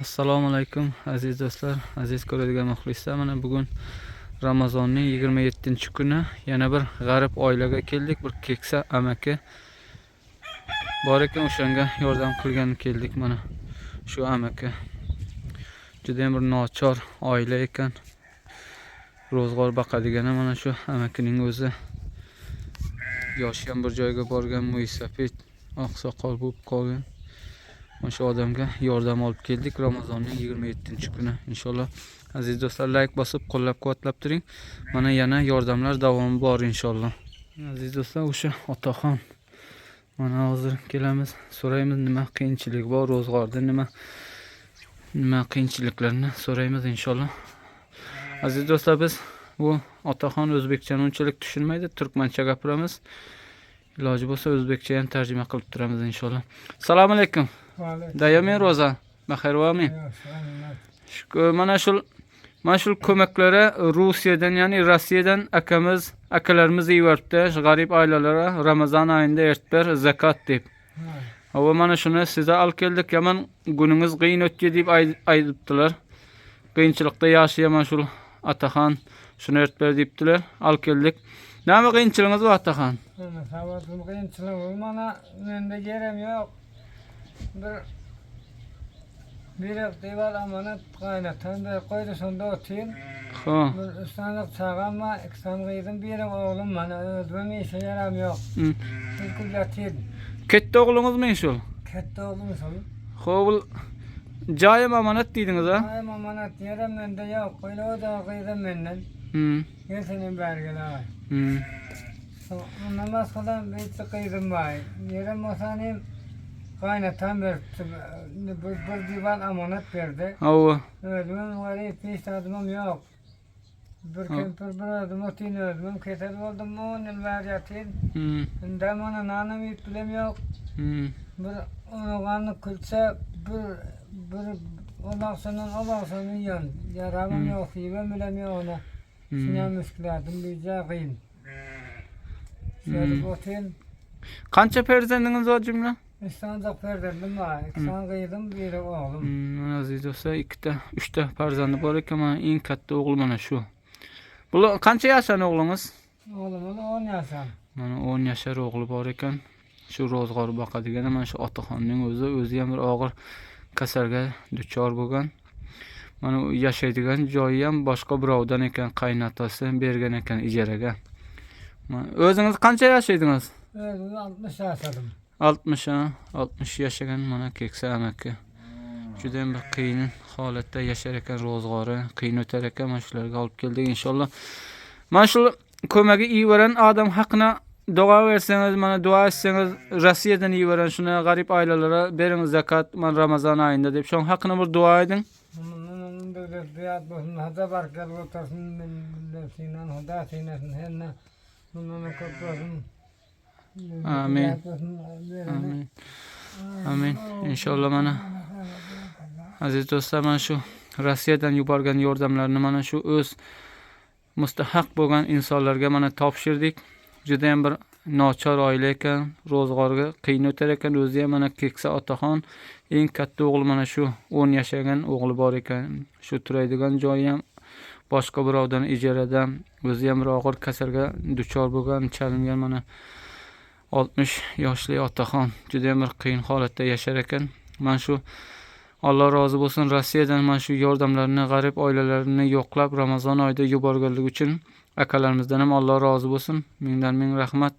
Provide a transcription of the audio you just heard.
Assalomu alaykum aziz do'stlar, aziz ko'radigan muxlislar. Mana bugun Ramazonning 27-kuni yana bir g'arib oilaga keldik. Bir keksa amaki bor ekan, o'shanga yordam qilgan keldik. Mana shu amaki juda ham bir nochor oila ekan. Ro'zg'or baqadigani mana shu amakining o'zi. Yoshi ham bir joyga borgan, mo'ysafid, oqsoqol bo'lib qolgan. Mana shu odamga yordam olib keldik Ramazonning 27-kuni. Inshaalloh aziz do'stlar, like bosib qo'llab-quvvatlab turing. Mana yana yordamlar davomi bor inshaalloh. Aziz do'stlar, o'sha otaxon. Mana hozir kelamiz, so'raymiz nima qiyinchilik bor, ro'zg'orda nima qiyinchiliklarni so'raymiz inshaalloh. Aziz do'stlar, biz bu otaxon o'zbekchani unchalik tushunmaydi, turkmancha gapiramiz. Iloji bo'lsa o'zbekcha ham tarjima qilib turamiz inshaalloh. Assalomu alaykum. Dayamen roza. Baxayrvami. Mana shu ko'maklari Rusiyadan, ya'ni Rossiyadan akalarimiz yuboribdi. G'arib oilalarga Ramazon oyida ertber zakat deb. Va mana shuni sizga olib keldik. Yaman kuningiz qiyin o'tdi deb aytibdilar. Qiyinchilikda yashayan shu otaxon shuni ertber debdilar. Olib keldik. Nima qiyinchiligingiz bor otaxon? Savatim qiyinchilik mana menda yerim yo'q. Bir deval amanat qaynatan bir qo'ydi sonda o'tin. Bir ustaniq chaqamma, iksanqiydim birim o'g'lim mana o'zim ish yaram yo'q. Kullatid. Katta o'g'lingizmi shu? Katta o'g'lim shu. Xo'p, joyim amanat dedingiz a? Joyim amanat yerim menda yo'q. Qo'yla o'da qiydim mendan. Yesenin bergeler. Namaz kılan hiç qiydim bay. Yerim olsanim kaynatan bir divan amanat verdi. Ava. Özümün garip hiç adımım yok. Bir kempir bir ödüm otin özümüm keser oldum mu onun veryatin. Ndem ona nanım yitbilem yok. Bir onu kanlı külse bir olaksının yan. Yaramım yok, yiyem bilem yok ona. Sinan müşkilatim bize kıyın. Şöyle otin. Qancha farzandingiz bor jumla? İstanbul'da perderdim var. İksan kıydım biri oğlum. Aziz do'stlar, 3ta farzandi bor ekan. Mana eng katta o'g'li mana shu. Bular qancha yashar o'g'lingiz? Oğlum 10 yaşar. Mana 10 yashar o'g'li bor ekan. Shu ro'zg'or boqadigani mana shu otaxonning o'zi ham bir og'ir kasalga duchor bo'lgan. Mana u yashaydigan joyi ham boshqa birovdan ekan, qaynotasi bergan ekan ijaraga. O'zingiz qancha yashaydingiz? Özüm 60 yaşadım. 60 yashagan mana keksa amaki. Juda ham bir qiyin holatda yashar ekan, ro'zg'ori qiyin o'tar ekan. Mana shularga olib keldik inshaalloh. Mana shu ko'magi yivaran odam haqına duo versangiz, mana duo etsangiz, Rossiyadan yivaran shuna g'arib oilalarga bering zakat, mana Ramazon oyida deb shon haqına bir duo eding. Devlet bolsun, hada barkat otursun, sinan hada sinesin henne. Bundan korkmasın. Amin. Amin. Amin. İnşallah mana aziz do'stlar, mana shu Rossiyadan yuborgan yordamlarni mana shu o'z mustahaq bo'lgan insonlarga mana topshirdik. Juda ham bir nochor oila ekan, ro'zg'orga qiyin o'tar ekan. O'zi ham mana keksa otaxon, eng katta o'g'li mana shu 10 yashagan o'g'li bor ekan. Shu turadigan joyi ham boshqa birovdan ijarada. O'zi ham bir og'ir kasalga duchor bo'lgan, chalingan mana 60 yoshli otaxon juda ham bir qiyin holatda yashar ekan. Mana shu Alloh rozi bo'lsin, Rossiyadan mana shu yordamlarni, g'arib oilalarini yo'qlab Ramazon oyida yuborganligi uchun akalarimizdan ham Alloh rozi bo'lsin. Mingdan ming rahmat.